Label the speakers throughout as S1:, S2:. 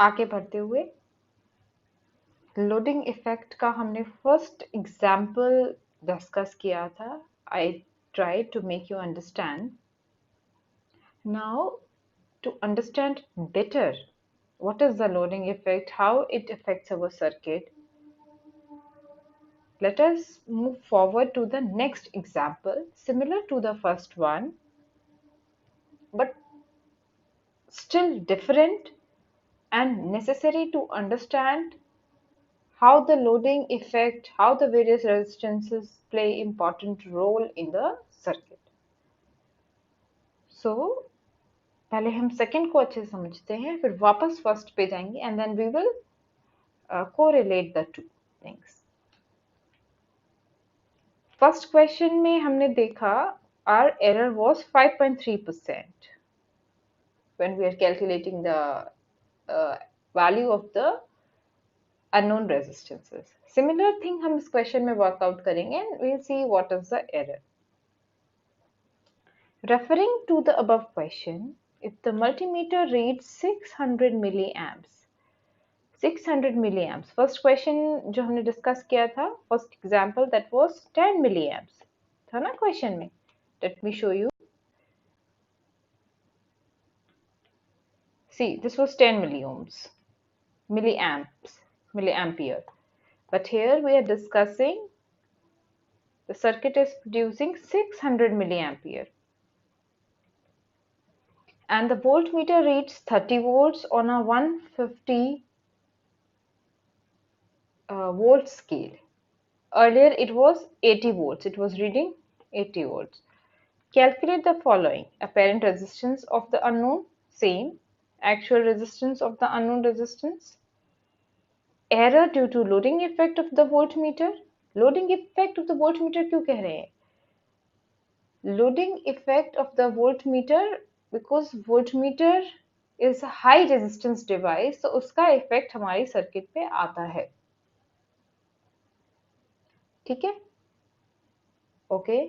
S1: आगे बढ़ते हुए लोडिंग इफेक्ट का हमने फर्स्ट एग्जाम्पल डिस्कस किया था. I try to make you understand. Now to understand better what is the loading effect, how it affects our circuit, let us move forward to the next example similar to the first one but still different and necessary to understand how the loading effect, how the various resistances play important role in the circuit. So पहले हम second को अच्छे से समझते हैं, फिर वापस first पे जाएंगे and then we will correlate the two things. First question में हमने देखा our error was 5.3% when we are calculating the value of the unknown resistances. Similar thing हम इस question में workout करेंगे and we'll see what is the error. Referring to the above question, if the multimeter reads 600 milliamps, 600 milliamps, first question जो हमने discuss किया था, first example that was 10 milliamps था ना question में. Let me show you. See, this was 10 milliohms, milliampere. But here we are discussing the circuit is producing 600 milliampere. And the voltmeter reads 30 volts on a 150 volt scale. Earlier it was 80 volts. It was reading 80 volts. Calculate the following. Apparent resistance of the unknown, same. Actual resistance of the unknown resistance. Error due to loading effect of the voltmeter. Loading effect of the voltmeter क्यों कह रहे हैं? Loading effect of the voltmeter because voltmeter is a high resistance device, तो उसका effect हमारी circuit पे आता है. ठीक है? Okay.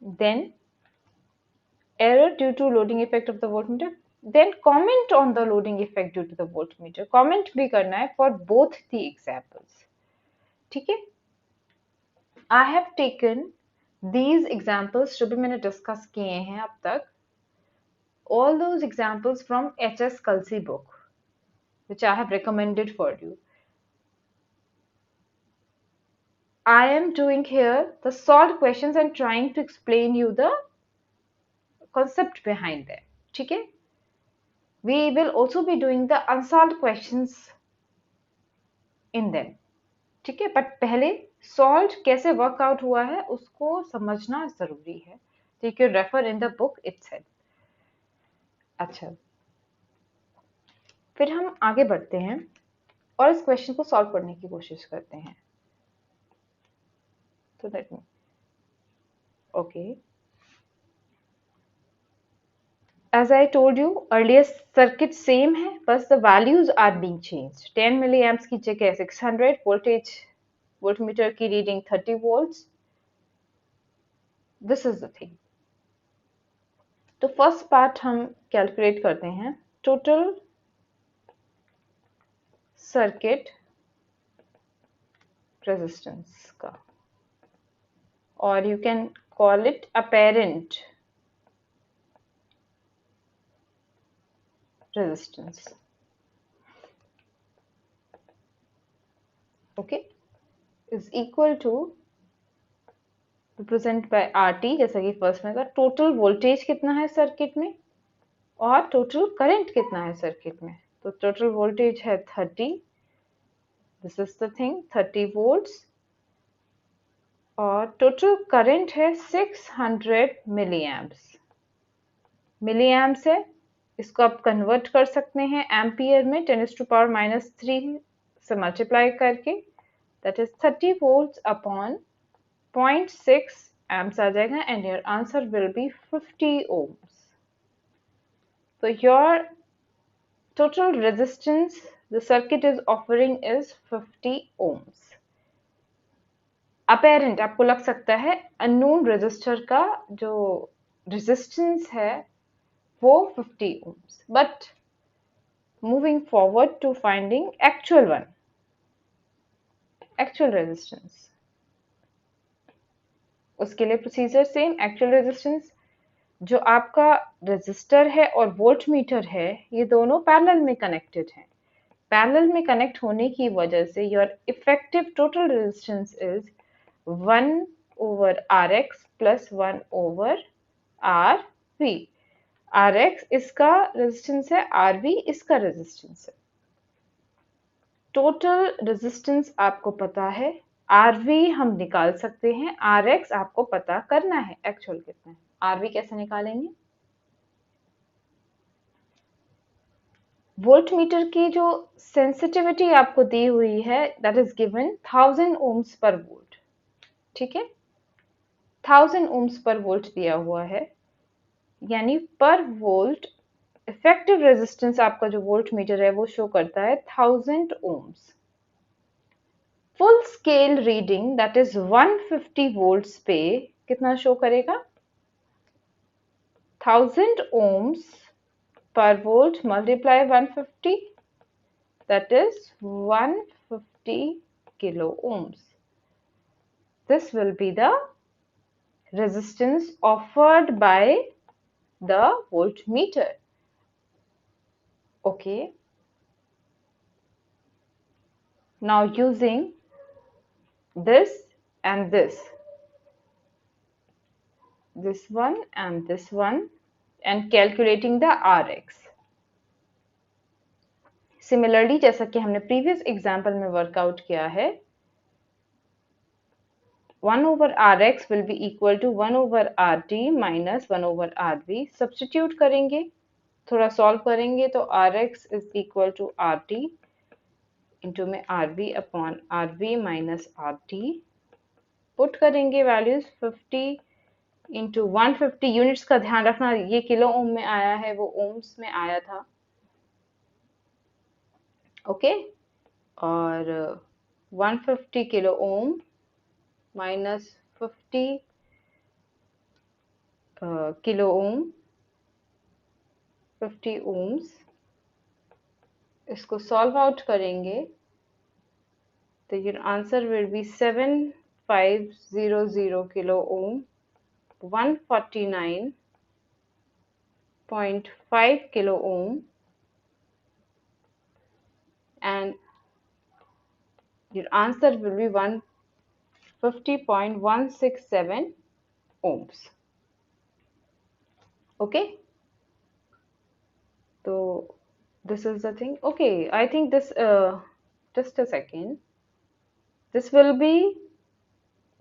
S1: Then error due to loading effect of the voltmeter. Then comment on the loading effect due to the voltmeter. Comment भी करना है for both the examples. ठीक है? I have taken these examples जो भी मैंने discuss किए हैं अब तक, all those examples from H.S. Kalsi book, which I have recommended for you. I am doing here the solved questions and trying to explain you the concept behind them. ठीक है? We will also be doing the unsolved questions in them. ठीक है? But पहले solved कैसे workout हुआ है उसको समझना जरूरी है. You can refer in the book itself. अच्छा, फिर हम आगे बढ़ते हैं और इस क्वेश्चन को सॉल्व करने की कोशिश करते हैं. So let me. Okay. As I told you earlier, circuit same है, बस the values are being changed. 10 milliamps की जगह 600, voltage voltmeter की reading 30 volts. This is the thing. तो फर्स्ट पार्ट हम कैलकुलेट करते हैं टोटल सर्किट रेजिस्टेंस का, और you can call it apparent resistance. Okay, is equal to represent by RT, जैसा कि फर्स्ट में था. टोटल वोल्टेज कितना है सर्किट में और टोटल करंट कितना है सर्किट में. तो टोटल वोल्टेज है 30, this is the thing 30 volts, और टोटल करंट है 600 मिलीएम्प्स. मिलीएम्प्स है, इसको आप कन्वर्ट कर सकते हैं एम्पियर में 10⁻³ से मल्टीप्लाई करके, that is 30 volts upon 0.6 amps आ जाएगा and your answer will be 50 ohms. So your total resistance the circuit is offering is 50 ohms. Apparent आपको लग सकता है unknown resistor का जो resistance है वो 50 ohms, but Moving forward to finding actual one, actual resistance. उसके लिए प्रोसीजर सेम, एक्चुअल रेजिस्टेंस, जो आपका रेजिस्टर है और वोल्ट मीटर है ये दोनों पैरेलल में कनेक्टेड हैं। पैरेलल में कनेक्ट होने की वजह से your effective total resistance is 1 over R X plus 1 over R V. R X इसका रेजिस्टेंस है, आर वी इसका रेजिस्टेंस है। टोटल रेजिस्टेंस आपको पता है, आर वी हम निकाल सकते हैं, आर एक्स आपको पता करना है एक्चुअल कितना है। आर वी कैसे निकालेंगे? वोल्ट मीटर की जो सेंसिटिविटी आपको दी हुई है दैट इज गिवन 1000 ohms पर वोल्ट, ठीक है, 1000 ohms पर वोल्ट दिया हुआ है, यानी पर वोल्ट इफेक्टिव रेजिस्टेंस आपका जो वोल्ट मीटर है वो शो करता है 1000 ohms। Full scale reading that is 150 volts पे कितना शो करेगा? 1000 ohms per volt multiply 150, that is 150 kilo ohms. This will be the resistance offered by the voltmeter. Okay. Now using this and this one and this one and calculating the Rx. Similarly, जैसा कि हमने previous example में workout किया है, 1 over Rx will be equal to 1 over Rt minus 1 over Rv. Substitute करेंगे, थोड़ा solve करेंगे तो Rx is equal to Rt into में Rv upon Rv minus Rt. Put करेंगे वैल्यूज 50 इंटू 150। यूनिट्स का ध्यान रखना, ये किलो ओम में आया है, वो ओम्स में आया था, ओके। और 150 kilo ohm minus 50 kilo ohm, 50 ohms, इसको सॉल्व आउट करेंगे तो your answer will be 7500 kilo ohm, 149.5 kilo ohm, and your answer will be 150.167 ohms. Okay, so this is the thing. Okay, I think this just a second, this will be,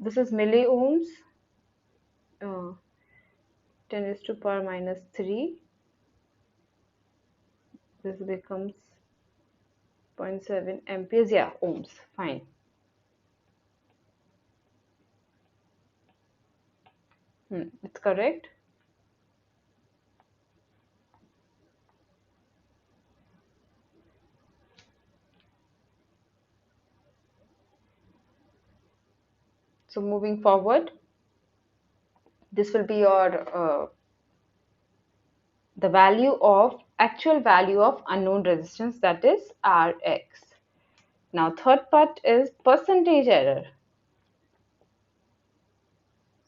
S1: this is milli ohms, 10 raised to power minus 3, this becomes 0.7 amperes, yeah, ohms, fine. It's correct. So moving forward, this will be your the value of actual value of unknown resistance, that is Rx. Now third part is percentage error.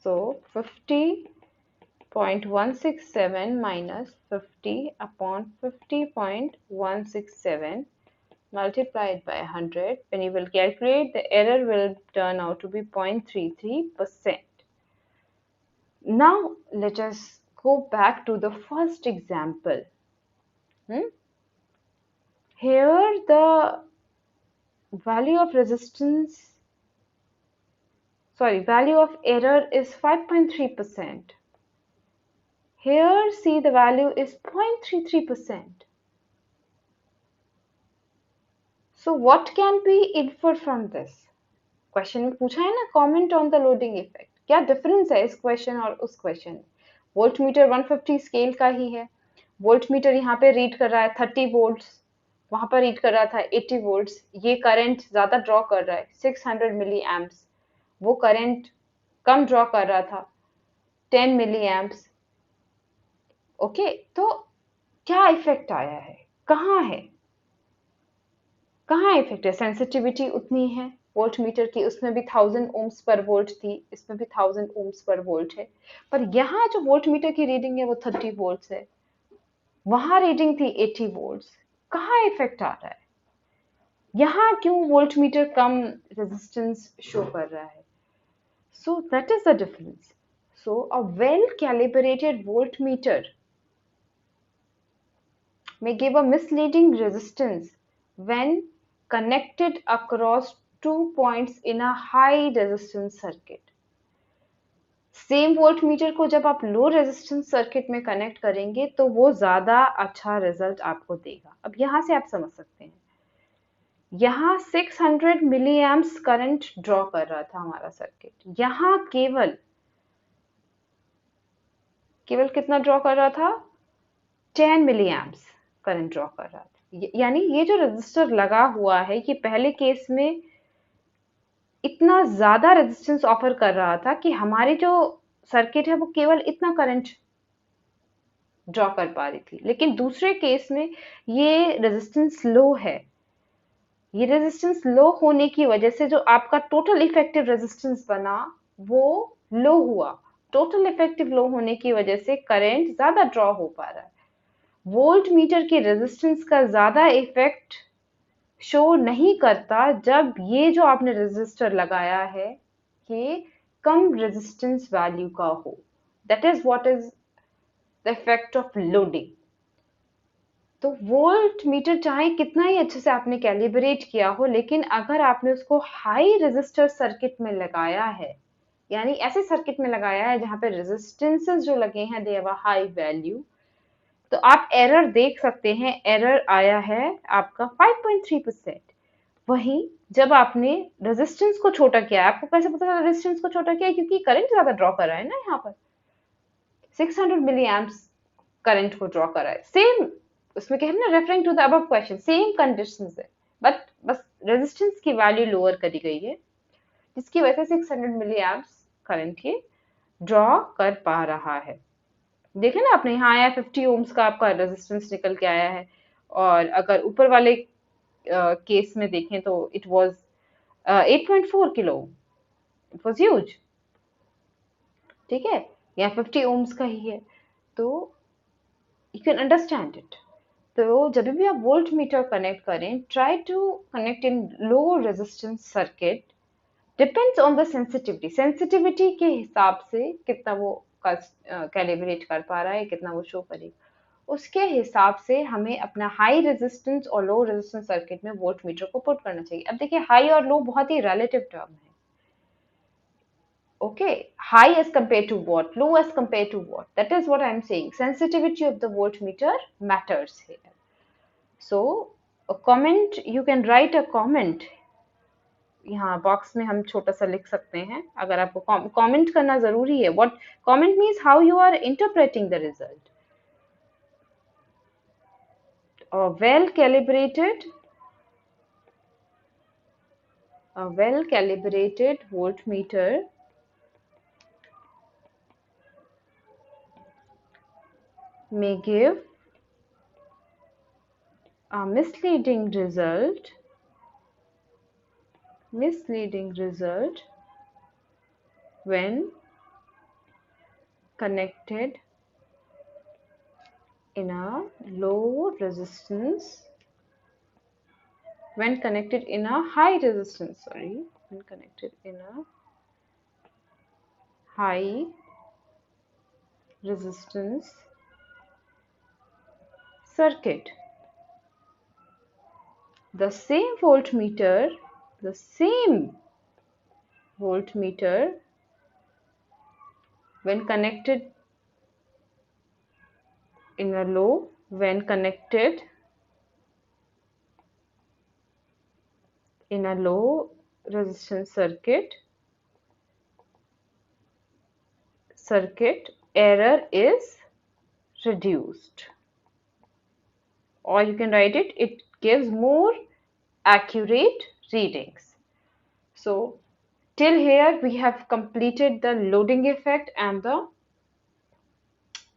S1: So 50.167 minus 50 upon 50.167 multiplied by 100. When you will calculate, the error will turn out to be 0.33%. Now let us go back to the first example. Here the value of resistance, value of error is 5.3%. Here see the value is 0.33%. So what can be inferred from this? Question में पूछा है ना, comment on the loading effect. क्या difference है इस question और उस question? Voltmeter 150 scale का ही है, वोल्टमीटर यहाँ पे रीड कर रहा है 30 वोल्ट्स, वहां पर रीड कर रहा था 80 वोल्ट्स, ये करंट ज्यादा ड्रॉ कर रहा है 600 मिली एम्प्स, वो करंट कम ड्रॉ कर रहा था 10 मिली एम्प्स। ओके, तो क्या इफेक्ट आया है, कहाँ है? कहाँ इफेक्ट है? सेंसिटिविटी उतनी है वोल्ट मीटर की, उसमें भी 1000 ohms पर वोल्ट थी, इसमें भी 1000 ohms पर वोल्ट है, पर यहाँ जो वोल्ट मीटर की रीडिंग है वो 30 volts है, वहां रीडिंग थी 80 volts। कहाँ इफेक्ट आ रहा है? यहाँ क्यों वोल्ट मीटर कम रेजिस्टेंस शो कर रहा है? So that is the difference. So a well calibrated volt meter may give a misleading resistance when connected across 2 points in a high resistance circuit। Same volt meter को जब आप लो resistance circuit में connect करेंगे तो वो ज्यादा अच्छा result आपको देगा। अब यहाँ से आप समझ सकते हैं, यहाँ 600 मिली एम्प्स करंट ड्रॉ कर रहा था हमारा सर्किट, यहाँ केवल केवल कितना ड्रॉ कर रहा था? 10 मिली एम्प्स करंट ड्रॉ कर रहा था। यानी ये जो रजिस्टर लगा हुआ है ये पहले केस में इतना ज्यादा रेजिस्टेंस ऑफर कर रहा था कि हमारी जो सर्किट है वो केवल इतना करंट ड्रॉ कर पा रही थी, लेकिन दूसरे केस में ये रेजिस्टेंस लो है। ये रेजिस्टेंस लो होने की वजह से जो आपका टोटल इफेक्टिव रेजिस्टेंस बना वो लो हुआ। टोटल इफेक्टिव लो होने की वजह से करंट ज्यादा ड्रॉ हो पा रहा है। वोल्ट मीटर की रेजिस्टेंस का ज्यादा इफेक्ट शो नहीं करता जब ये जो आपने रेजिस्टर लगाया है ये कम रेजिस्टेंस वैल्यू का हो। That is what is the effect of loading. तो वोल्ट मीटर चाहे कितना ही अच्छे से आपने कैलिब्रेट किया हो, लेकिन अगर आपने उसको हाई रेजिस्टर सर्किट में लगाया है, यानी ऐसे सर्किट में लगाया है जहां पे रेजिस्टेंसेस जो लगे हैं they have a high value, तो आप एरर देख सकते हैं। एरर आया है आपका 5.3%। वहीं जब आपने रेजिस्टेंस को छोटा किया, आपको कैसे पता चला रेजिस्टेंस को छोटा किया? क्योंकि करंट ज्यादा ड्रॉ कर रहा है ना, यहाँ पर 600 मिली एम्प्स करंट को ड्रॉ कर रहा है। सेम उसमें क्या है ना, referring to the above question, same conditions है, बट बस रेजिस्टेंस की वैल्यू लोअर करी गई है, जिसकी वजह से 600 मिली एम्प्स करंट ये ड्रॉ कर पा रहा है। देखे ना आपने, यहाँ आया 50 ओम्स का आपका रेजिस्टेंस निकल के आया है, और अगर ऊपर वाले केस में देखें तो it was 8.4 kilo, it was huge. ठीक है, यहाँ 50 ओम्स का ही है, तो यू कैन अंडरस्टैंड इट। तो जब भी आप वोल्ट मीटर कनेक्ट करें, try to connect in low resistance circuit. Depends on the sensitivity, sensitivity के हिसाब से कितना वो कैलिब्रेट कर पा रहा है, कितना वो शो करेगा, उसके हिसाब से हमें अपना हाई रेजिस्टेंस और लो रेजिस्टेंस सर्किट में वोल्ट मीटर को पुट करना चाहिए। अब देखिए, हाई और लो बहुत ही रिलेटिव टर्म है। Okay, high as compared to what, low as compared to what, that is what I'm saying. Sensitivity of the voltmeter matters here. So a comment, you can write a comment, यहाँ box में हम छोटा सा लिख सकते हैं। अगर आपको कमेंट करना जरूरी है, what comment means how you are interpreting the result. Well calibrated a well calibrated voltmeter may give a misleading result when connected in a low resistance, when connected in a high resistance, when connected in a high resistance circuit. The same voltmeter when connected in a low resistance circuit, error is reduced, or you can write it gives more accurate readings. So till here we have completed the loading effect and the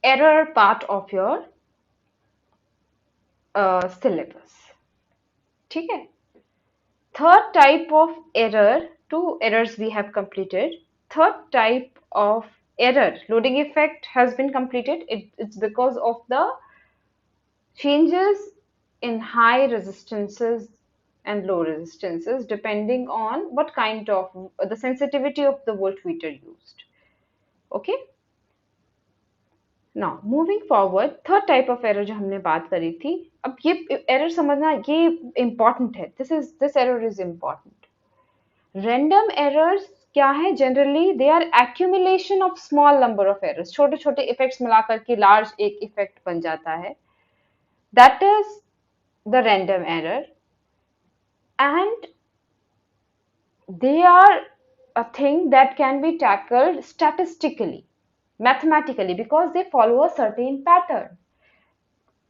S1: error part of your syllabus. ठीक है, Third type of error, two errors we have completed. Third type of error, loading effect has been completed. It's because of the changes in high resistances and low resistances depending on what kind of the sensitivity of the voltmeter used. Okay. Now moving forward, third type of error जो हमने बात करी थी, अब ये error समझना ये important है, this error is important. Random errors क्या है? Generally they are accumulation of small number of errors, छोटे छोटे इफेक्ट्स मिलाकर के लार्ज एक इफेक्ट बन जाता है, that is the random error. And they are a thing that can be tackled statistically, mathematically, because they follow a certain pattern.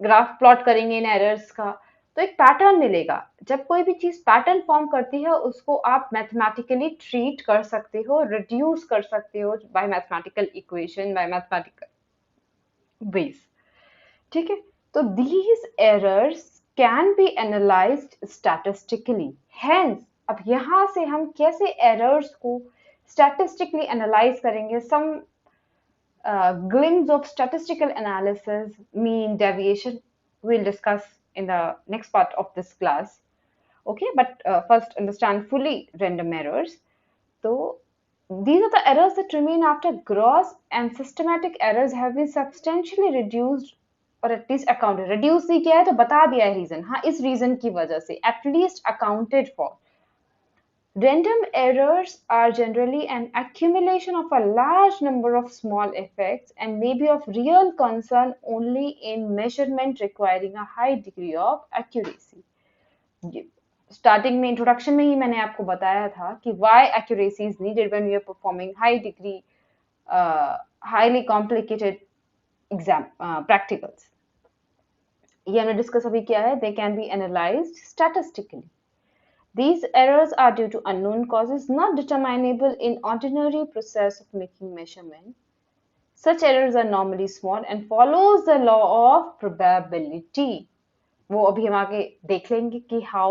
S1: Graph plot करेंगे इन errors का तो एक पैटर्न मिलेगा। जब कोई भी चीज पैटर्न फॉर्म करती है उसको आप मैथमेटिकली ट्रीट कर सकते हो, रिड्यूस कर सकते हो by mathematical equation, by mathematical ways. ठीक है, तो these errors can be analysed statistically. Hence अब यहां से हम कैसे एरर्स को स्टैटिस्टिकली एनालाइज करेंगे, सम glimpse of statistical analysis, mean deviation, we'll discuss in the next part of this class. Okay, but first understand fully random errors. So these are the errors that remain after gross and systematic errors have been substantially reduced or at least accounted. Reduce ही क्या है तो बता दिया है reason, हाँ इस reason की वजह से at least accounted for. Random errors are generally an accumulation of a large number of small effects and may be of real concern only in measurement requiring a high degree of accuracy. Starting में introduction में ही मैंने आपको बताया था कि why accuracy is needed when we are performing high degree, highly complicated exam practicals. ये हमने discuss अभी किया है, they can be analyzed statistically. These errors are due to unknown causes not determinable in ordinary process of making measurement. Such errors are normally small and follows the law of probability. वो अभी हम आगे देख लेंगे कि how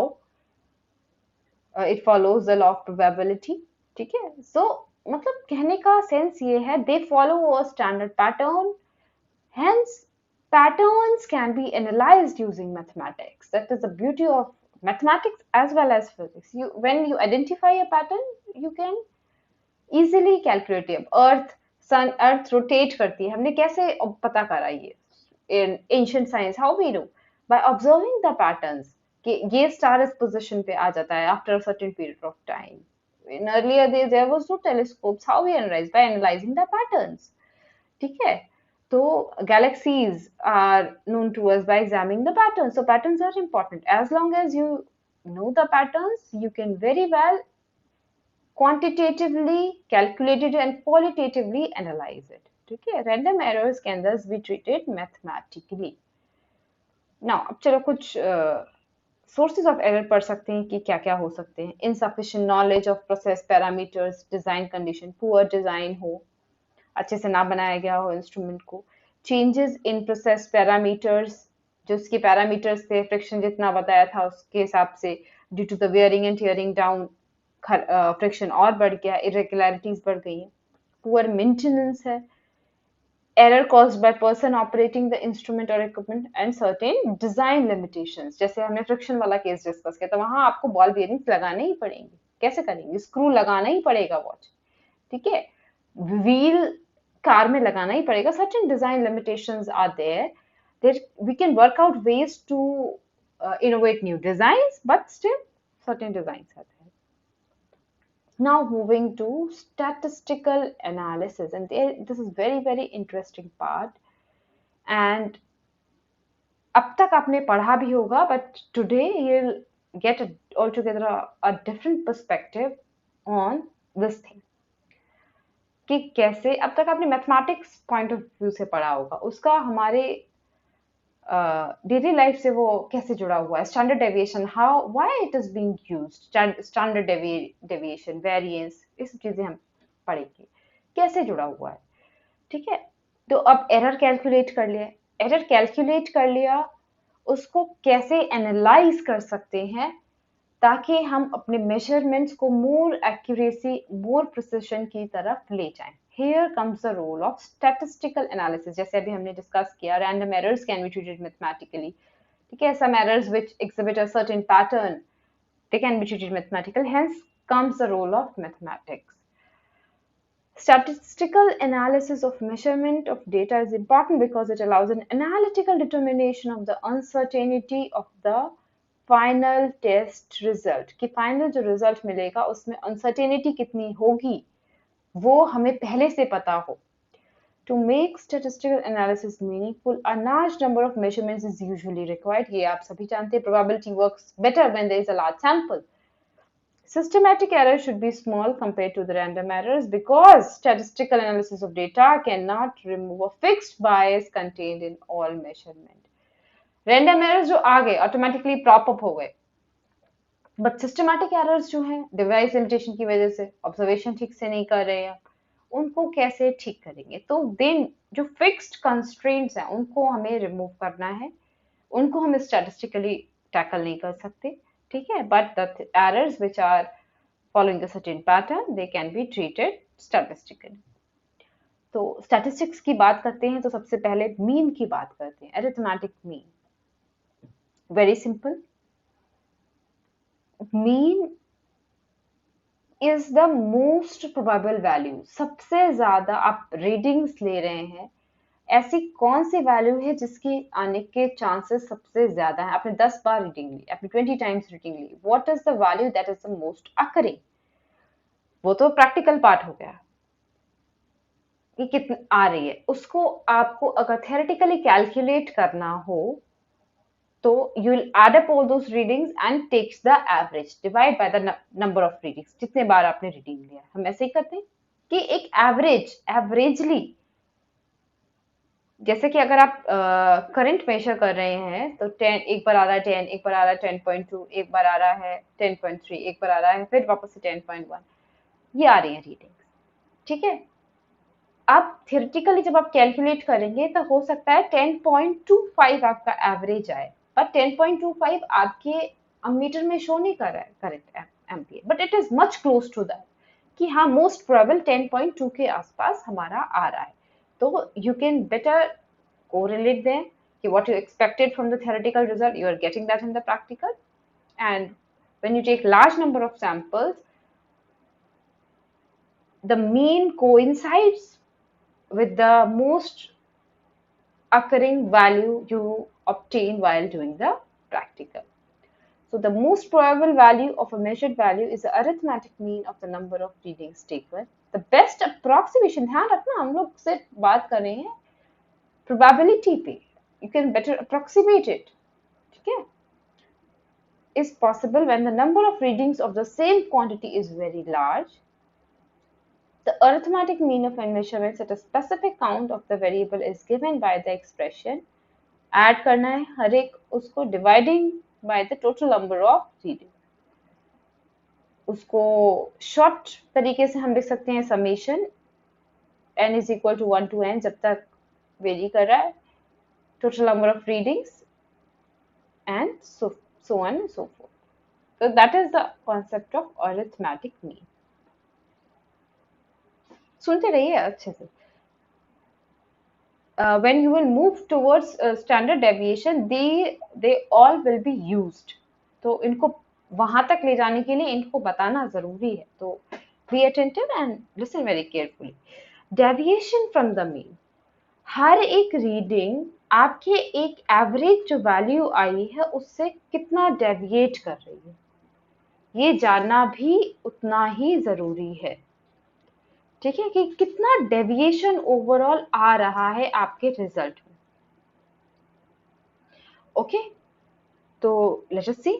S1: it follows the law of probability. ठीक है, so मतलब कहने का सेंस ये है, they follow a standard pattern, hence patterns can be analyzed using mathematics. That is the beauty of mathematics as well as physics. When you identify a pattern, you can easily calculate it. Earth rotate करती है, हमने कैसे पता करा ये? In ancient science, how we do? By observing the patterns. कि ये star इस position पे आ जाता है after a certain period of time. In earlier days, there was no telescopes. How we analyze? By analyzing the patterns. ठीक है, so galaxies are known to us by examining the patterns. So patterns are important. As long as you know the patterns, you can very well quantitatively calculate it and qualitatively analyze it. Okay, random errors can thus be treated mathematically. Now, अब चलो कुछ sources of error पढ़ सकते हैं कि क्या क्या हो सकते हैं. Insufficient knowledge of process parameters, design condition, poor design हो, अच्छे से ना बनाया गया हो इंस्ट्रूमेंट को, चेंजेस इन प्रोसेस पैरामीटर्स, जो उसके पैरामीटर्स थे फ्रिक्शन जितना बताया था उसके हिसाब से due to the wearing and tearing down friction और बढ़ गया, इरेगुलरिटीज बढ़ गई हैं, पुअर मेंटेनेंस है, error caused by person operating the instrument or equipment and certain design limitations. जैसे हमने फ्रिक्शन वाला केस डिस्कस किया तो वहां आपको बॉल बेयरिंग्स लगाने ही पड़ेंगे, कैसे करेंगे? स्क्रू लगाना ही पड़ेगा वॉच, ठीक है, व्हील कार में लगाना ही पड़ेगा. Certain design limitations are there. We can work out ways to innovate new designs, but still certain designs are there. Now moving to statistical analysis, and this is very interesting part. And अब तक आपने पढ़ा भी होगा, but today you'll get altogether a different perspective on this thing. कि कैसे अब तक आपने मैथमेटिक्स पॉइंट ऑफ व्यू से पढ़ा होगा, उसका हमारे डेली लाइफ से वो कैसे जुड़ा हुआ है, standard deviation, how why it is being used, standard deviation, variance, ये सब चीजें हम पढ़ेंगे कैसे जुड़ा हुआ है. ठीक है, तो अब एरर कैलकुलेट कर लिया, उसको कैसे एनालाइज कर सकते हैं ताकि हम अपने मेजरमेंट्स को मोर एक्यूरेसी, मोर प्रिसिशन की तरफ ले जाएं. Here comes the role of statistical analysis. जैसे अभी हमने डिस्कस किया, random errors can be treated mathematically. ठीक है, some errors which exhibit a certain pattern, they can be treated mathematical. Hence comes the role of mathematics. Statistical analysis of measurement of data is important because it allows an analytical determination of the uncertainty of the final test result, कि final जो result मिलेगा उसमें uncertainty कितनी होगी वो हमें पहले से पता हो. To make statistical analysis meaningful, a large number of measurements is usually required. ये आप सभी जानते हैं. Probability works better when there is a large sample. Systematic errors should be small compared to the random errors because statistical analysis of data cannot remove a fixed bias contained in all measurement. Random errors जो आ गए automatically prop up हो गए, but systematic errors जो हैं device limitation की वजह से observation ठीक से नहीं कर रहे हैं, उनको कैसे ठीक करेंगे? तो देन जो फिक्स्ड कंस्ट्रेंट्स हैं उनको हमें रिमूव करना है, उनको हम स्टैटिस्टिकली टैकल नहीं कर सकते. ठीक है, but the errors which are following the certain pattern they can be treated statistically. तो स्टैटिस्टिक्स की बात करते हैं तो सबसे पहले मीन की बात करते हैं. Arithmetic mean, very simple. Mean is the most probable value. सबसे ज्यादा आप रीडिंग्स ले रहे हैं, ऐसी कौन सी वैल्यू है जिसकी आने के चांसेस सबसे ज्यादा है? आपने 10 बार रीडिंग ली, आपने 20 टाइम्स रीडिंग ली. What is the value that is the most occurring? वो तो प्रैक्टिकल पार्ट हो गया कि कितनी आ रही है. उसको आपको अगर थ्योरेटिकली कैलकुलेट करना हो तो you will add up all those readings and takes the average, divide by the number of readings. जितने बार आपने रीडिंग लिया, हम ऐसे ही करते हैं कि एक एवरेजली, जैसे कि अगर आप करंट मेजर कर रहे हैं तो 10 एक बार आ रहा है, 10 एक बार आ रहा है, 10.2 एक बार आ रहा है, 10.3 एक बार आ रहा है, फिर वापस से 10.1, ये आ रही है रीडिंग्स. ठीक है, अब थियोरेटिकली जब आप कैलकुलेट करेंगे तो हो सकता है 10.25 आपका एवरेज आए, पर 10.25 आपके अमीटर में शो नहीं कर रहा है current ampere, but it is much close to that, कि हाँ मोस्ट प्रोबेबल 10.2 के आसपास हमारा आ रहा है. तो you can better correlate them कि what you expected from the theoretical result, you are getting that in the practical. And when you take large number of samples, the mean coincides with the most occurring value you obtain while doing the practical. So the most probable value of a measured value is the arithmetic mean of the number of readings taken. The best approximation, ध्यान रखना हम लोग सिर्फ बात कर रहे हैं probability पे, you can better approximate it. ठीक है, is possible when the number of readings of the same quantity is very large. The arithmetic mean of n measurements at a specific count of the variable is given by the expression, add करना है हर एक उसको, dividing by the total number of readings. उसको short तरीके से हम लिख सकते हैं summation n is equal to 1 to n जब तक वेरी कर रहा है, total number of readings and so on and so forth. So that is the concept of arithmetic mean. सुनते रहिए अच्छे से. When you will move towards standard deviation, they all will be used. तो इनको वहां तक ले जाने के लिए इनको बताना जरूरी है. तो be attentive and listen very carefully. Deviation from the mean, हर एक रीडिंग आपके एक एवरेज जो वैल्यू आई है उससे कितना डेविएट कर रही है, ये जानना भी उतना ही जरूरी है. ठीक है, कि कितना डेविएशन ओवरऑल आ रहा है आपके रिजल्ट में. ओके, तो let us see.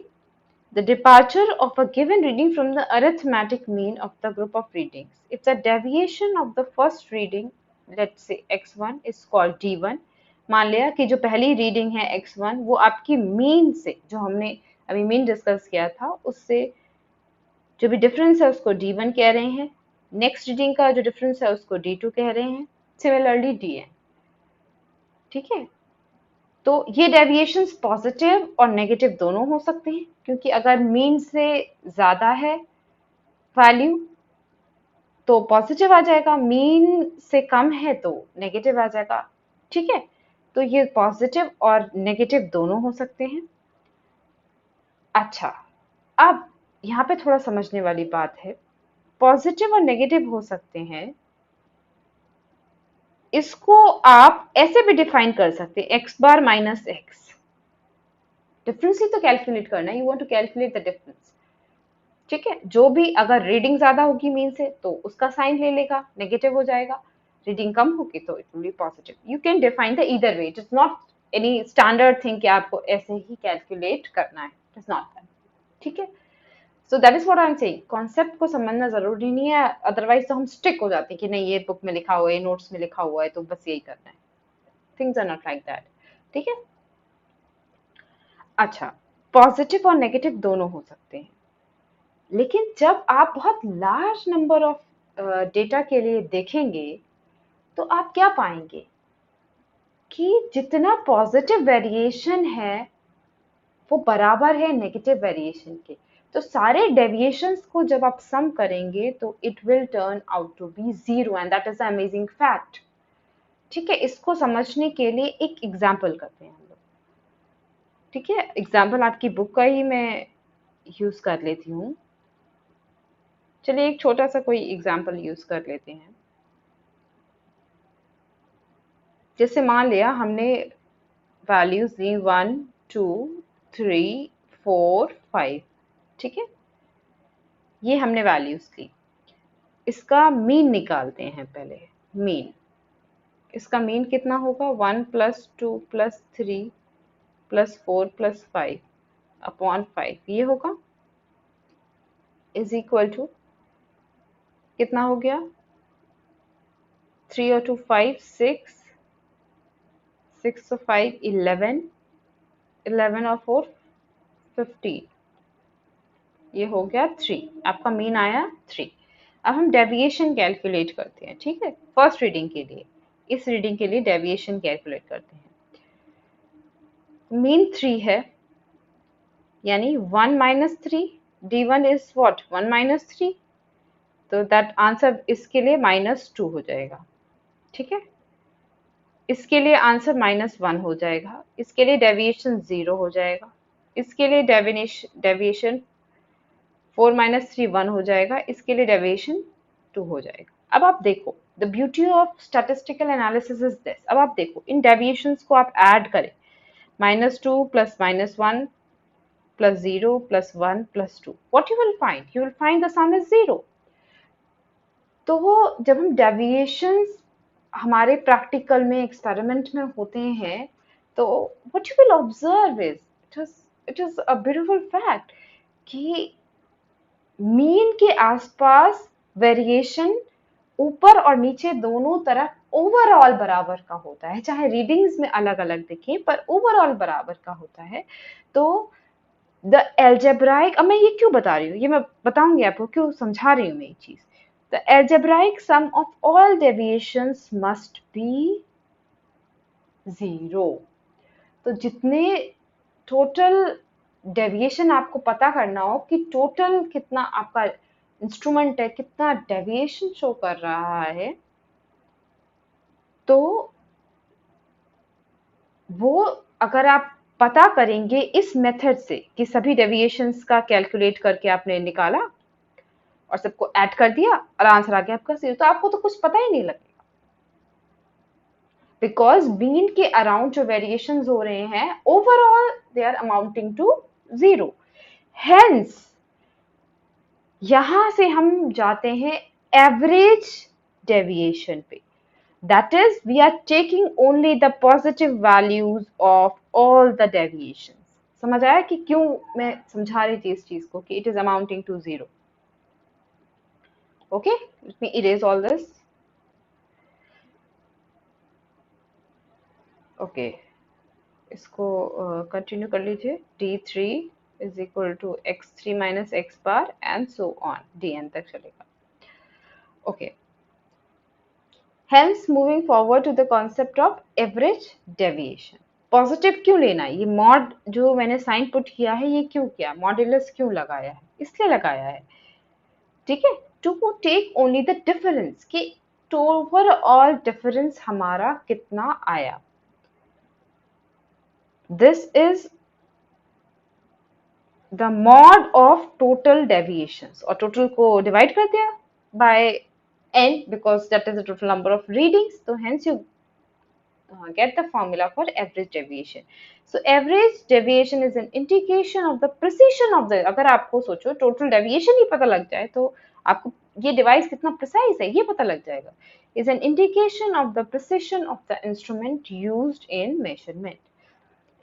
S1: The departure of a given reading from the arithmetic mean of the group of readings, if the deviation of the first reading, let's say x1, is called d1. मान लिया कि जो पहली reading है x1 वो आपकी mean से, जो हमने अभी मीन डिस्कस किया था, उससे जो भी डिफरेंस है उसको d1 कह रहे हैं. नेक्स्ट रीडिंग का जो डिफरेंस है उसको d2 कह रहे हैं. Similarly dn. ठीक है, तो ये डेविएशंस पॉजिटिव और नेगेटिव दोनों हो सकते हैं, क्योंकि अगर मीन से ज्यादा है वैल्यू तो पॉजिटिव आ जाएगा, मीन से कम है तो नेगेटिव आ जाएगा। ठीक है, तो ये पॉजिटिव और नेगेटिव दोनों हो सकते हैं। अच्छा, अब यहाँ पे थोड़ा समझने वाली बात है, पॉजिटिव और नेगेटिव हो सकते हैं, इसको आप ऐसे भी डिफाइन कर सकते हैं, X bar minus X. Difference ही तो कैलकुलेट करना है, you want to calculate the difference. ठीक है, जो भी अगर रीडिंग ज्यादा होगी मीन से तो उसका साइन ले लेगा, नेगेटिव हो जाएगा। रीडिंग कम होगी तो it will be positive. You can define the either way, it is not any standard thing कि आपको ऐसे ही कैलकुलेट करना है, इट इज नॉट दैट। ठीक है, so that is what I am saying, concept को समझना जरूरी नहीं है, अदरवाइज तो हम स्टिक हो जाते हैं कि नहीं ये बुक में लिखा हुआ है, नोट्स में लिखा हुआ है तो बस यही करना है। Things are not like that. ठीक है, अच्छा, पॉजिटिव और नेगेटिव दोनों हो सकते हैं, लेकिन जब आप बहुत लार्ज नंबर ऑफ डेटा के लिए देखेंगे तो आप क्या पाएंगे कि जितना पॉजिटिव वेरिएशन है वो बराबर है नेगेटिव वेरिएशन के। तो सारे डेविएशंस को जब आप सम करेंगे तो it will turn out to be zero, and that is the amazing fact. ठीक है, इसको समझने के लिए एक एग्जाम्पल करते हैं हम लोग। ठीक है, एग्जाम्पल आपकी बुक का ही मैं यूज कर लेती हूँ। चलिए एक छोटा सा कोई एग्जाम्पल यूज कर लेते हैं। जैसे मान लिया हमने वैल्यूज दी 1 2 3 4 5। ठीक है, ये हमने वैल्यूज दी, इसका मीन निकालते हैं पहले। मीन, इसका मीन कितना होगा, 1 plus 2 plus 3 plus 4 plus 5 upon 5, ये होगा, इज इक्वल टू कितना हो गया, 3 और 2 5 6, 6 और 5 11, 11 और 4 15, ये हो गया 3। आपका मीन आया 3। अब हम डेविएशन कैलकुलेट करते हैं। ठीक है, फर्स्ट रीडिंग के लिए, इस रीडिंग के लिए डेविएशन कैलकुलेट करते हैं। मीन 3 है, यानी 1 minus 3, D1 is what 1 minus 3, तो दैट आंसर इसके लिए -2 हो जाएगा। ठीक है, इसके लिए आंसर -1 हो जाएगा, इसके लिए डेविएशन 0 हो जाएगा, इसके लिए डेविएशन 4 माइनस 3 1 हो जाएगा, इसके लिए डेविएशन 2 हो जाएगा। अब आप देखो, the beauty of statistical analysis is this. अब आप देखो, इन डेविएशंस को आप ऐड करें, -2 plus -1 plus 0 plus 1 plus 2, what you will find, you will find the sum is 0। तो जब हम डेविएशंस हमारे प्रैक्टिकल में एक्सपेरिमेंट में होते हैं तो what you will observe is it is a beautiful fact कि मीन के आसपास वेरिएशन ऊपर और नीचे दोनों तरफ ओवरऑल बराबर का होता है, चाहे रीडिंग्स में अलग अलग दिखे पर ओवरऑल बराबर का होता है। तो द एल्जेब्राइक, अब मैं ये क्यों बता रही हूँ, ये मैं बताऊंगी आपको क्यों समझा रही हूँ मैं ये चीज। The algebraic sum of all deviations must be 0। तो जितने टोटल डेविएशन आपको पता करना हो कि टोटल कितना आपका इंस्ट्रूमेंट है, कितना डेविएशन शो कर रहा है, तो वो अगर आप पता करेंगे इस मेथड से कि सभी डेविएशंस का कैलकुलेट करके आपने निकाला और सबको ऐड कर दिया और आंसर आ गया आपका 0, तो आपको तो कुछ पता ही नहीं लगेगा, बिकॉज मीन के अराउंड जो वेरिएशंस हो रहे हैं overall they are amounting to 0। हेंस यहां से हम जाते हैं एवरेज डेविएशन पे, that is we are taking only the positive values of all the deviations. समझ आया कि क्यों मैं समझा रही थी इस चीज को कि it is amounting to 0। okay, let me erase all this। okay, इसको कंटिन्यू कर लीजिए, d3 is equal to x3 minus X bar and so on, dn तक चलेगा। Okay, hence moving forward to the concept of average deviation। पॉजिटिव क्यों लेना है, ये मॉड जो मैंने साइन पुट किया है ये क्यों किया, मॉड्यूलस क्यों लगाया है, इसलिए लगाया है, ठीक है, to take only the difference कि ओवरऑल डिफरेंस हमारा कितना आया, this is the mod of total deviations, और टोटल को डिवाइड कर दिया by n because that is the total number of readings, so hence you get the formula for average deviation. So average deviation is an indication of the precision of the, अगर आपको सोचो total deviation ही पता लग जाए तो आपको ये device कितना प्रिसाइज है ये पता लग जाएगा, is an indication of the precision of the instrument used in measurement.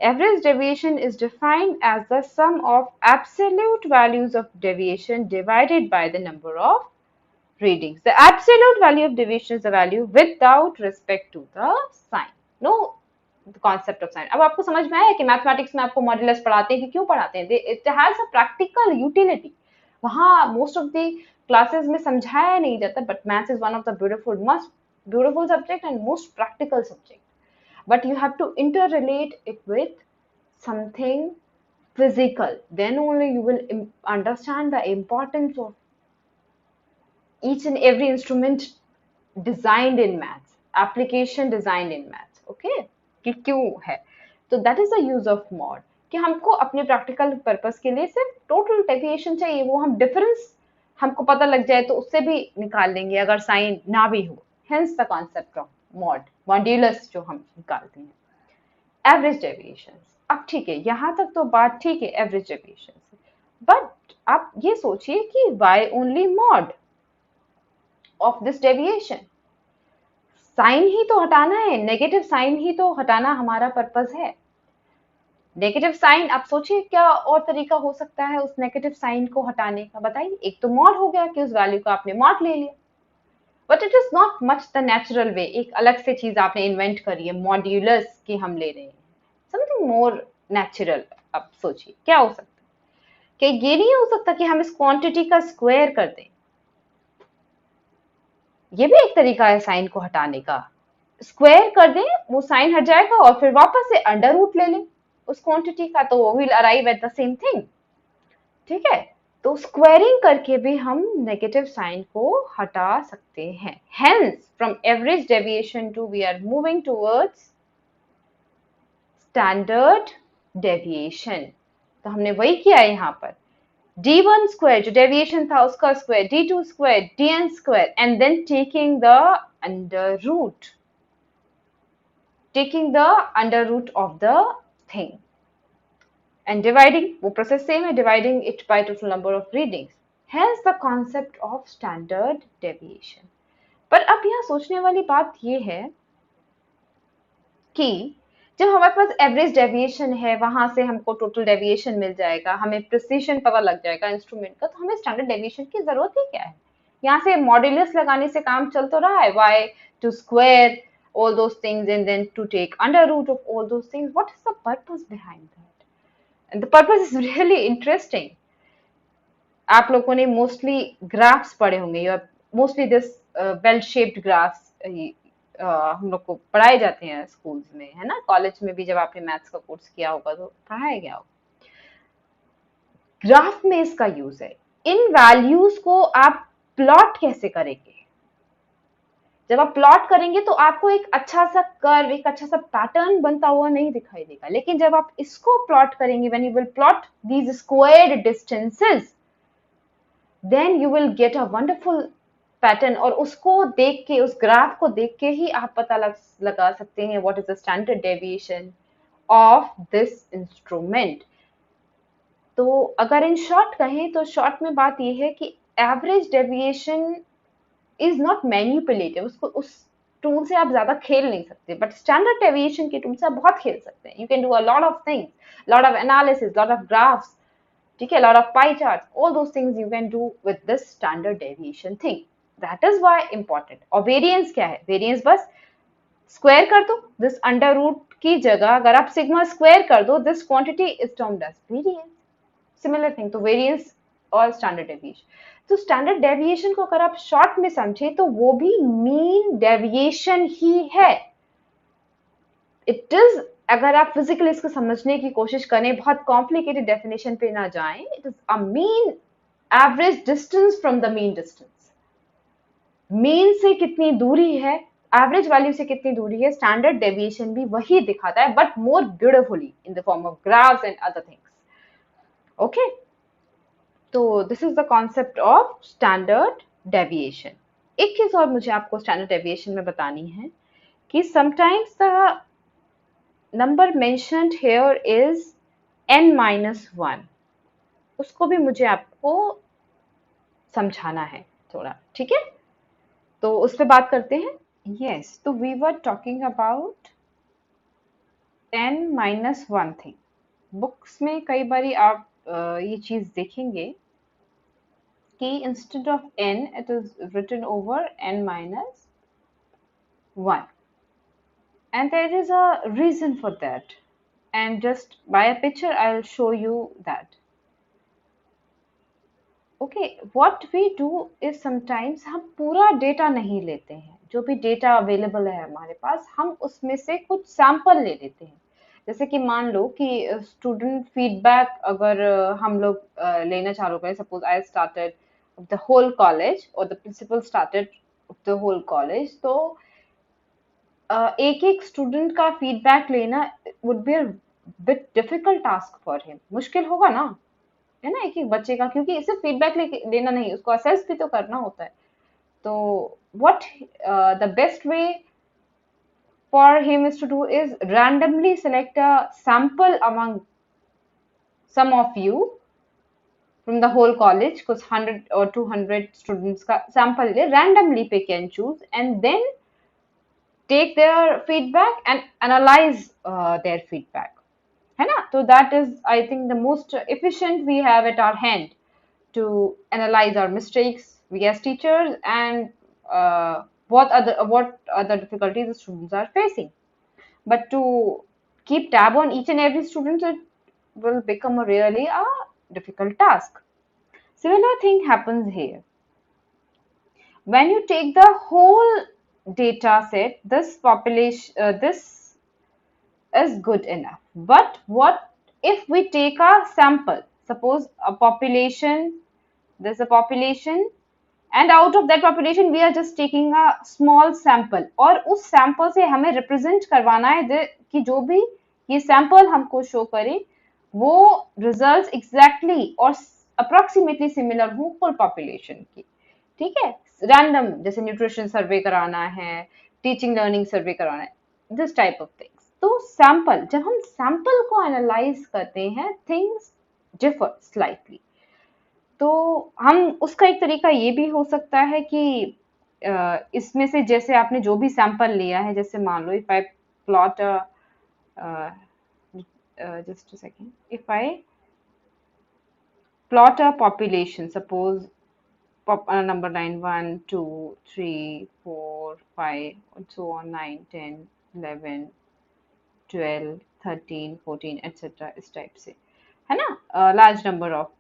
S1: Average deviation is defined as the sum of absolute values of deviation divided by the number of readings. The absolute value of deviation is the value without respect to the sign. No concept of sign. अब आपको समझ में आया कि mathematics में आपको modulus पढ़ाते हैं कि क्यों पढ़ाते हैं, it has a practical utility, वहाँ मोस्ट ऑफ द क्लासेस में समझाया नहीं जाता, but maths is one of the beautiful subject and most practical subject, but you have to interrelate it with something physical, then only you will understand the importance of each and every instrument designed in maths, application designed in maths, okay, कि क्यों है, तो that is the use of mod, कि हमको अपने practical purpose के लिए सिर्फ टोटल डेविएशन चाहिए, वो हम डिफरेंस हमको पता लग जाए तो उससे भी निकाल लेंगे अगर साइन ना भी हो, hence the concept of mod, modulus जो हम निकालते हैं. एवरेज डेविएशन, अब ठीक है यहाँ तक तो बात ठीक है एवरेज डेविएशन से, बट आप ये सोचिए कि why only mod of this deviation, sine ही तो हटाना है, नेगेटिव साइन ही तो हटाना हमारा पर्पस है. नेगेटिव साइन आप सोचिए क्या और तरीका हो सकता है उस नेगेटिव साइन को हटाने का, बताइए. एक तो मॉड हो गया कि उस वैल्यू का आपने मॉड ले लिया, but it is not much the natural way, एक अलग से चीज आपने इन्वेंट करी है मॉड्यूलस की हम ले रहे हैं, समथिंग मोर नेचुरल. अब सोचिए क्या हो सकता है, कि ये नहीं हो सकता कि हम इस क्वांटिटी का स्क्वायर कर दें, ये भी एक तरीका है साइन को हटाने का, स्क्वायर कर दें वो साइन हट जाएगा और फिर वापस से अंडर रूट ले लें उस क्वांटिटी का, तो will arrive at the same thing, ठीक है. तो स्क्वायरिंग करके भी हम नेगेटिव साइन को हटा सकते हैं. Hence from average deviation to we are moving towards standard deviation. तो हमने वही किया है यहाँ पर, d1 square जो डेविएशन था उसका square, d2 square, dn square, and then taking the under root of the thing and dividing, वो प्रोसेस सेम है, dividing it by total number of readings, hence the concept of standard deviation. पर अब यहाँ सोचने वाली बात ये है कि जब हमारे पास एवरेज डेविएशन है, वहां से हमको टोटल डेविएशन मिल जाएगा, हमें प्रिसिशन पता लग जाएगा इंस्ट्रूमेंट का, तो हमें स्टैंडर्ड डेविएशन की जरूरत ही क्या है. यहाँ से मॉड्यूलस लगाने से काम चल तो रहा है, why to square all those things and then to take under root of all those things. What is the purpose behind that? And the purpose is really interesting. आप लोगों ने मोस्टली ग्राफ्स पढ़े होंगे, या mostly this bell shaped graphs हम लोग को पढ़ाए जाते हैं स्कूल्स में, है ना, कॉलेज में भी जब आपने मैथ्स का कोर्स किया होगा तो पढ़ाया गया होगा. ग्राफ में इसका यूज है. इन वैल्यूज को आप प्लॉट कैसे करेंगे, जब आप प्लॉट करेंगे तो आपको एक अच्छा सा कर्व, एक अच्छा सा पैटर्न बनता हुआ नहीं दिखाई देगा, लेकिन जब आप इसको प्लॉट करेंगे, when you will plot these squared distances, then you will get a wonderful pattern, और उसको देख के, उस ग्राफ को देख के ही आप पता लगा सकते हैं what is the standard deviation of this instrument. तो अगर इन शॉर्ट कहें तो शॉर्ट में बात यह है कि average deviation is not manipulative, उसको उस टूल से आप ज्यादा खेल नहीं सकते, बट स्टैंडर्ड डेविएशन के टूल से आप बहुत खेल सकते हैं. You can do a lot of things, lot of analysis, lot of graphs, ठीक है, lot of pie charts, all those things you can do with this standard deviation thing. That is why important. और variance क्या है, variance बस square कर दो, this under root की जगह अगर आप सिग्मा स्क्वायर कर दो, this quantity is termed as variance. Similar thing, तो वेरिएंस और स्टैंडर्ड डेविएशन. तो स्टैंडर्ड डेविएशन को अगर आप शॉर्ट में समझे तो वो भी मीन डेविएशन ही है. इट इज, अगर आप फिजिकली इसको समझने की कोशिश करें, बहुत कॉम्प्लिकेटेड डेफिनेशन पे ना जाएं, it is a mean average distance from the mean distance. Mean से कितनी दूरी है, एवरेज वैल्यू से कितनी दूरी है, स्टैंडर्ड डेविएशन भी वही दिखाता है, but more beautifully in the form of graphs and other things. Okay, तो this is the concept of standard deviation. एक चीज और मुझे आपको स्टैंडर्ड डेविएशन में बतानी है कि sometimes the number mentioned here is n-1, उसको भी मुझे आपको समझाना है थोड़ा, ठीक है? तो उस पर बात करते हैं। यस, तो we were talking about n-1 thing. Books में कई बार आप ये चीज देखेंगे कि instead of n it is written over n-1, and there is a reason for that, and just by a picture I'll show you that. Okay, what we do is sometimes हम पूरा data नहीं लेते हैं, जो भी data available है हमारे पास हम उसमें से कुछ सैंपल ले लेते हैं। जैसे कि मान लो कि स्टूडेंट फीडबैक अगर हम लोग लेना चालू करें, suppose I started the whole college और the principal started the whole college, तो एक एक स्टूडेंट का फीडबैक लेना would be a bit difficult task for him, मुश्किल होगा ना, है ना, एक एक बच्चे का, क्योंकि सिर्फ फीडबैक लेना नहीं, उसको असेस भी तो करना होता है। तो what the best way for him is to do is randomly select a sample among some of you from the whole college, कुछ 100 or 200 students का sample ले, randomly pick and choose, and then take their feedback and analyze their feedback, है ना? तो that is, I think, the most efficient we have at our hand to analyze our mistakes we as teachers, and what other difficulties the students are facing. But to keep tab on each and every student, it will become really a difficult task. Similar thing happens here. When you take the whole data set, this population, this is good enough. But what if we take a sample? Suppose a population, there's a population, and out of that population we are just taking a small sample, और उस sample से हमें represent करवाना है कि जो भी ये sample हमको show करे वो results exactly और approximately similar हो full population की, ठीक है? Random, जैसे nutrition survey कराना है, teaching learning survey कराना है, this type of things. तो sample, जब हम sample को analyze करते हैं, things differ slightly. तो हम उसका एक तरीका ये भी हो सकता है कि इसमें से जैसे आपने जो भी सैंपल लिया है, जैसे मान लो if I plot just a second, if I plot a population, suppose number 9, 1, 2, 3, 4, 5, and so on, 9, 10, 11, 12, 13, 14, etc. इस टाइप से, है ना, लार्ज नंबर ऑफ,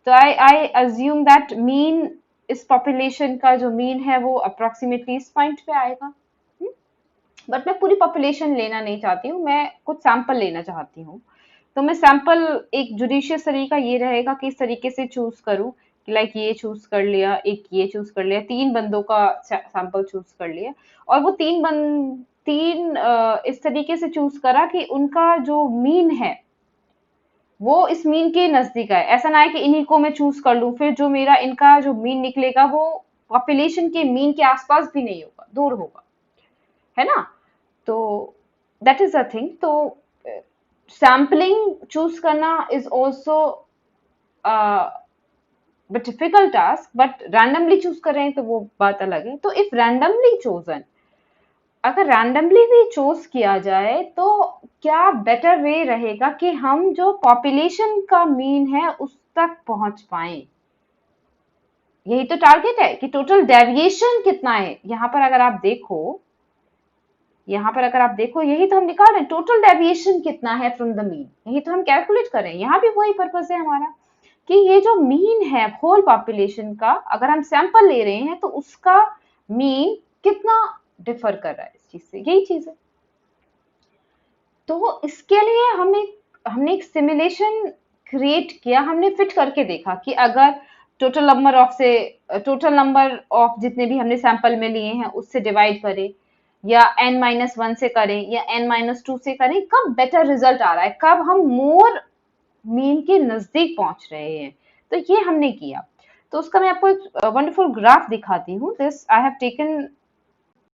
S1: तो आई अज्यूम दैट मीन, इस पॉपुलेशन का जो मीन है वो अप्रोक्सीमेटली इस पॉइंट पे आएगा। बट मैं पूरी पॉपुलेशन लेना नहीं चाहती हूँ, मैं कुछ सैंपल लेना चाहती हूँ। तो मैं सैंपल, एक जुडिशियस तरीका ये रहेगा कि इस तरीके से चूज करूँ कि लाइक ये चूज कर लिया, एक ये चूज कर लिया, 3 बंदों का सैंपल चूज कर लिया, और वो 3 इस तरीके से चूज करा कि उनका जो मीन है वो इस मीन के नजदीक आए। ऐसा ना है कि इन्हीं को मैं चूज कर लूं, फिर जो मेरा इनका जो मीन निकलेगा वो पॉपुलेशन के मीन के आसपास भी नहीं होगा, दूर होगा, है ना? तो दैट इज अ थिंग। तो सैम्पलिंग चूज करना is also but difficult task, but randomly choose कर रहे हैं तो वो बात अलग है। तो इफ रैंडमली चोजन, अगर रैंडमली भी चूज किया जाए तो क्या बेटर वे रहेगा कि हम जो पॉपुलेशन का मीन है उस तक पहुंच पाए। यही तो टारगेट है कि टोटल डेविएशन कितना है। यहाँ पर अगर आप देखो, यही तो हम निकाल रहे हैं, टोटल डेविएशन कितना है फ्रॉम द मीन, यही तो हम कैलकुलेट कर रहे हैं। यहाँ भी वही पर्पस है हमारा कि ये जो मीन है होल पॉपुलेशन का, अगर हम सैंपल ले रहे हैं तो उसका मीन कितना डिफर कर रहा है इस चीज से, यही चीज है। तो इसके लिए हमने एक सिमुलेशन क्रिएट किया, हमने फिट करके देखा कि अगर टोटल नंबर ऑफ जितने भी हमने सैंपल में लिए हैं उससे डिवाइड करें, या n-1 से करें, या n-2 से करें, कब बेटर रिजल्ट आ रहा है, कब हम मोर मीन के नजदीक पहुंच रहे हैं। तो ये हमने किया। तो उसका मैं आपको एक वंडरफुल ग्राफ दिखाती हूँ। This I have taken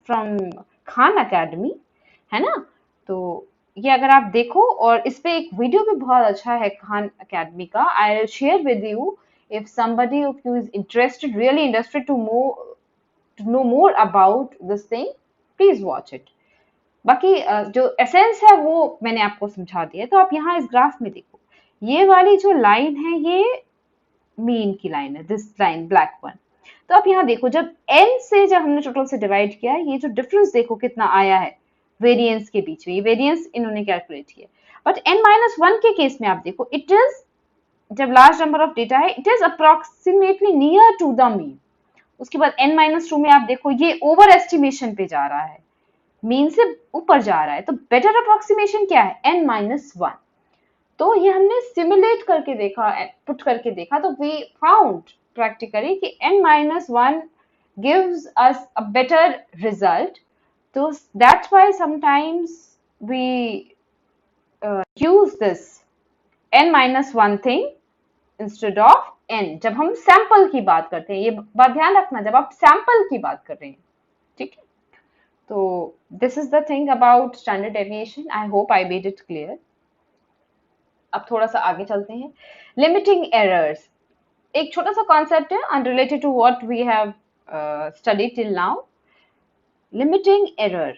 S1: from Khan academy, है ना। तो ये अगर आप देखो, और इस पे एक वीडियो भी बहुत अच्छा है खान अकेडमी का, I will share with you if somebody of you is interested, really interested to know more about this thing, please watch it. बाकी जो एसेंस है वो मैंने आपको समझा दिया। तो आप यहाँ इस ग्राफ में देखो, ये वाली जो लाइन है ये मीन की लाइन है, दिस लाइन ब्लैक वन। तो आप यहाँ देखो, जब n से जब हमने टोटल से डिवाइड किया, ये जो डिफरेंस देखो कितना आया है वेरिएंस के बीच में, ये वेरिएंस इन्होंने कैलकुलेट किया। बट n-1 के केस में आप देखो, इट इज, जब लार्ज नंबर ऑफ डेटा है, it is approximately near to the mean. उसके बाद n-2 में आप देखो ये ओवर एस्टिमेशन पे जा रहा है, मीन से ऊपर जा रहा है। तो बेटर अप्रोक्सीमेशन क्या है, n-1। तो ये हमने सिमुलेट करके देखा, पुट करके देखा, तो वी फाउंड प्रैक्टिकली कि n-1 gives us a better result. So that's why sometimes we use this n-1 thing instead of n जब हम सैंपल की बात करते हैं। ये बात ध्यान रखना, जब आप सैंपल की बात कर रहे हैं, ठीक है। तो this is the thing about standard deviation. I hope I made it clear. अब थोड़ा सा आगे चलते हैं। लिमिटिंग एरर्स एक छोटा सा कॉन्सेप्ट है, unrelated to what we have studied till now. Limiting error,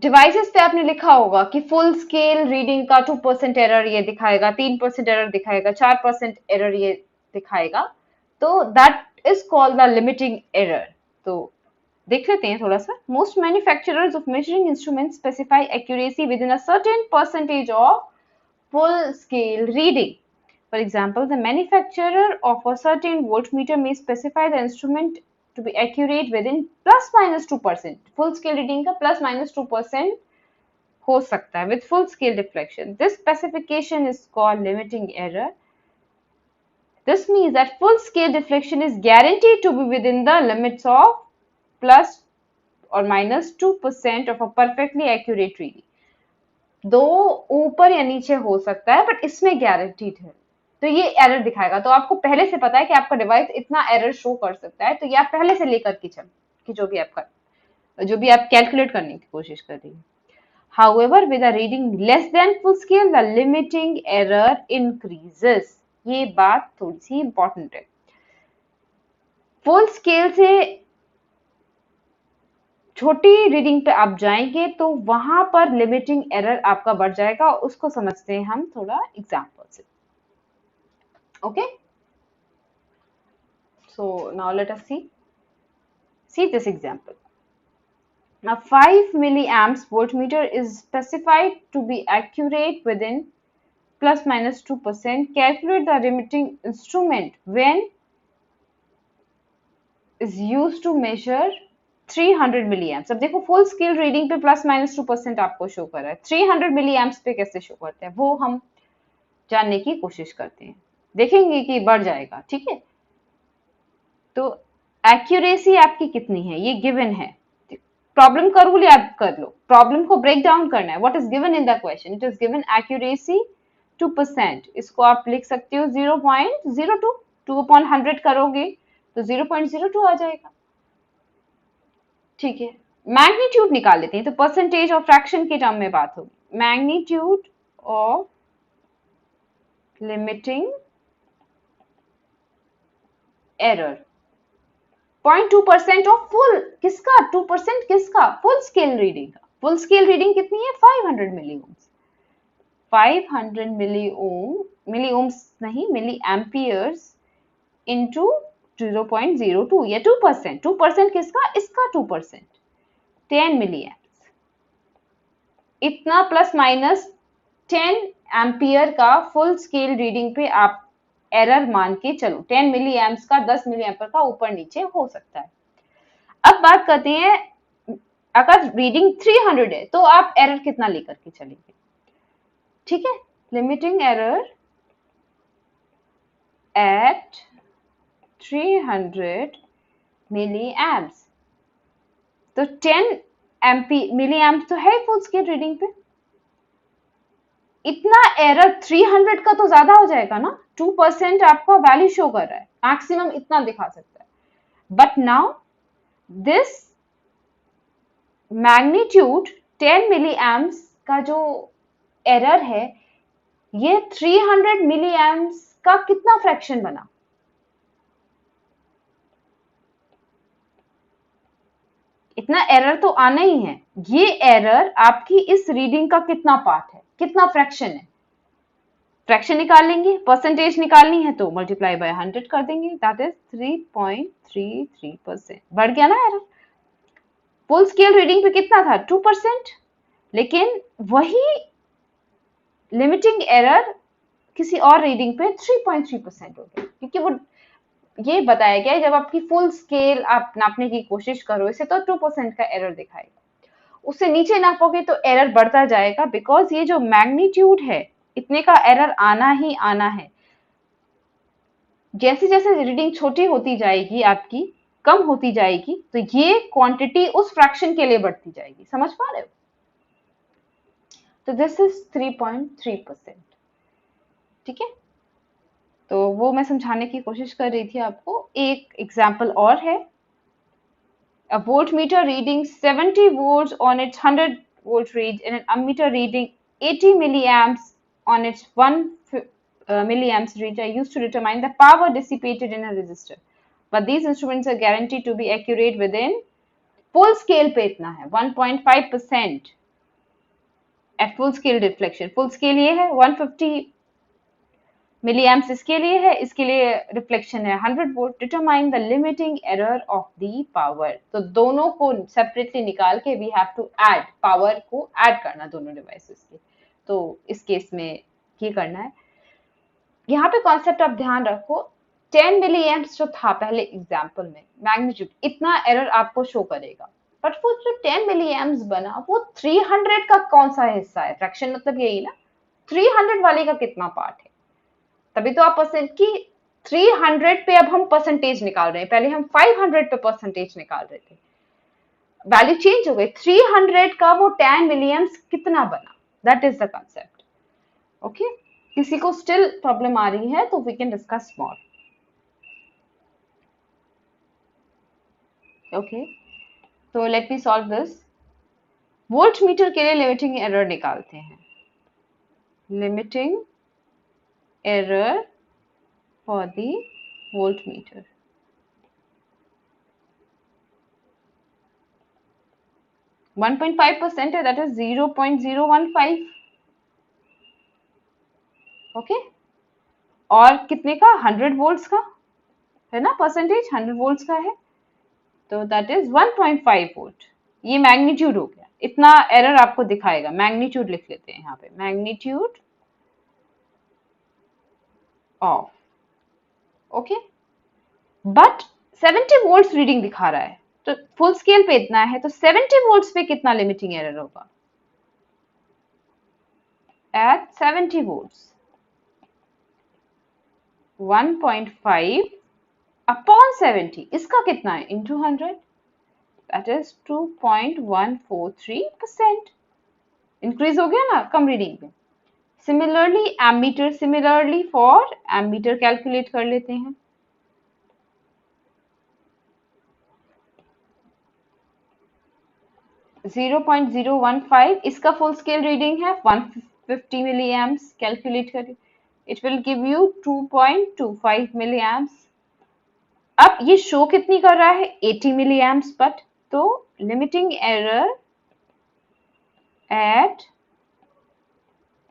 S1: devices पे आपने लिखा होगा कि फुल स्केल रीडिंग का 2% एरर ये दिखाएगा, 3% एरर दिखाएगा, 4% एरर ये दिखाएगा। तो that is called the limiting error. तो देख लेते हैं थोड़ा सा। Most manufacturers of measuring instruments specify accuracy with in a certain percentage of full scale reading. For example, the manufacturer of a certain voltmeter may specify the instrument to be accurate within plus minus 2%. Full scale reading का plus minus 2% हो सकता है with full scale deflection. This specification is called limiting error. This means that full scale deflection is guaranteed to be within the limits of plus or minus 2% of a perfectly accurate reading. दो ऊपर या नीचे हो सकता है, but इसमें guaranteed है। तो ये एरर दिखाएगा। तो आपको पहले से पता है कि आपका डिवाइस इतना एरर शो कर सकता है, तो ये आप पहले से लेकर के चल कि जो भी आप कैलकुलेट करने की कोशिश कर रही है। However, with a reading less than full scale, the limiting error increases. ये बात थोड़ी सी इंपॉर्टेंट है। फुल स्केल से छोटी रीडिंग पे आप जाएंगे तो वहां पर लिमिटिंग एरर आपका बढ़ जाएगा। उसको समझते हैं हम थोड़ा एग्जांपल से। Okay, so now let us see this example. Now 5 milliamps voltmeter is specified to be accurate within plus minus 2%. Calculate the limiting instrument when is used to measure 300 milliamps. अब देखो फुल स्केल रीडिंग पे plus minus 2% आपको show कर रहा है, 300 milliamps पे कैसे show करते हैं वो हम जानने की कोशिश करते हैं, देखेंगे कि बढ़ जाएगा। ठीक है, तो एक्यूरेसी आपकी कितनी है ये गिवन है। प्रॉब्लम का रूल याद कर लो, प्रॉब्लम को ब्रेक डाउन करना है। What is given in the question, it is given accuracy 2%। इसको आप लिख सकते हो 0.02, 2/100 करोगे तो 0.02 आ जाएगा। ठीक है, मैग्नीट्यूड निकाल लेते हैं। तो परसेंटेज ऑफ फ्रैक्शन के टर्म में बात होगी। Magnitude of limiting error 0.2% of full, किसका 2% किसका, फुल स्केल रीडिंग का। फुल स्केल रीडिंग कितनी है 500 मिली ओम्स। 500 मिली ओम्स नहीं, मिली एम्पियर्स इंटू 0.02 या 2%। 2% किसका, इसका 2%, 10 मिली एम्प्स। इतना प्लस माइनस 10 एम्पियर का फुल स्केल रीडिंग पे आप एरर मान के चलो। 10 मिली एम्प्स का 10 मिली एम्पियर का ऊपर नीचे हो सकता है। अब बात करते हैं अगर रीडिंग 300 है तो आप एरर कितना लेकर के चलेंगे? ठीक है, limiting error at 300 milli amps, तो 10 एमपी मिली एम्प्स तो है फुल स्केल रीडिंग पे। इतना एरर 300 का तो ज्यादा हो जाएगा ना, 2% आपका वैल्यू शो कर रहा है, मैक्सिमम इतना दिखा सकता है। But now this magnitude 10 milli amps का जो एरर है, ये 300 मिली एम्प्स का कितना फ्रैक्शन बना? इतना एरर तो आना ही है। ये एरर आपकी इस रीडिंग का कितना पार्ट है, कितना फ्रैक्शन है? फ्रैक्शन निकाल लेंगे, परसेंटेज निकालनी है तो मल्टीप्लाई बाय 100 कर देंगे, दैट इज 3.33%। बढ़ गया ना एरर? फुल स्केल रीडिंग पे कितना था? 2%, लेकिन वही लिमिटिंग एरर किसी और रीडिंग पे 3.3% हो गया, क्योंकि वो ये बताया गया है जब आपकी फुल स्केल आप नापने की कोशिश करो इसे तो 2% का एरर दिखाएगा, उससे नीचे नापोगे तो एरर बढ़ता जाएगा, बिकॉज ये जो मैग्नीट्यूड है इतने का एरर आना ही आना है। जैसे जैसे रीडिंग छोटी होती जाएगी आपकी, कम होती जाएगी, तो ये क्वांटिटी उस फ्रैक्शन के लिए बढ़ती जाएगी। समझ पा रहे हो? तो दिस इज 3.3%। ठीक है, तो वो मैं समझाने की कोशिश कर रही थी आपको। एक एग्जाम्पल और है, a voltmeter reading 70 volts on its 100 volt range and an ammeter reading 80 milliamps on its 1 milliamps range are used to determine the power dissipated in a resistor. But these instruments are guaranteed to be accurate within full scale पे इतना है 1.5% at full scale deflection. Full scale ये है 150 milli amps इसके लिए है, इसके लिए रिफ्लेक्शन है 100 volt. Determine the limiting error of the power, तो दोनों को सेपरेटली निकाल के we have to add, power को ऐड करना दोनों डिवाइसेस के। तो इस केस में ये करना है। यहाँ पे कॉन्सेप्ट आप ध्यान रखो, 10 मिली एम्प्स जो था पहले एग्जाम्पल में, मैग्नीट्यूड इतना एरर आपको शो करेगा, बट वो जो 10 मिली एम्प्स बना वो 300 का कौन सा हिस्सा है? फ्रैक्शन मतलब यही ना, 300 वाले का कितना पार्ट है? तभी तो आप परसेंट की 300 पे अब हम परसेंटेज निकाल रहे हैं, पहले हम 500 पे परसेंटेज निकाल रहे थे, वैल्यू चेंज हो गई। 300 का वो 10 मिलियम्स कितना बना, that is the concept. Okay, किसी को स्टिल प्रॉब्लम आ रही है तो we can discuss more. Okay, तो let me solve this. Voltmeter के लिए लिमिटिंग एरर निकालते हैं। Limiting error for the voltmeter. 1.5% है, that is 0.015. ओके, और कितने का? 100 वोल्ट्स का है ना, परसेंटेज 100 वोल्ट्स का है, तो दैट इज 1.5 वोल्ट। ये मैग्नीट्यूड हो गया, इतना एरर आपको दिखाएगा। मैग्नीट्यूड लिख लेते हैं यहाँ पे, magnitude of. Okay, but 70 volts reading दिखा रहा है, तो फुल स्केल पे इतना है, तो 70 वोल्ट्स पे कितना लिमिटिंग एरर होगा? एट 70 वोल्ट्स 1.5 अपॉन 70, इसका कितना है? Into 100, that is 2.143%। इंक्रीज हो गया ना कम रीडिंग में। Similarly ammeter, similarly for ammeter calculate कर लेते हैं। जीरो 0.015, इसका फुल स्केल रीडिंग है 150 मिली एम्प्स, कैलकुलेट करिए, it will give you 2.25 milli amps. अब ये शो कितनी कर रहा है? 80 मिली एम्प्स, बट तो limiting error at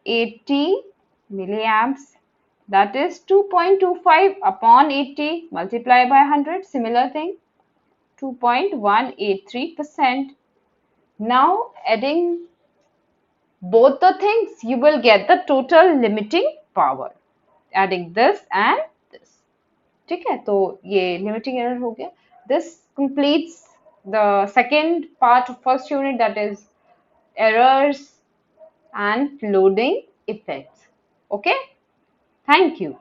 S1: 80 milliamps, that is 2.25 upon 80 multiply by 100, similar thing, 2.183%. Now adding both the things, you will get the total limiting power, adding this and this. ठीक है, तो ये limiting error हो गया। This completes the second part of first unit, that is errors and loading effects. Okay, thank you.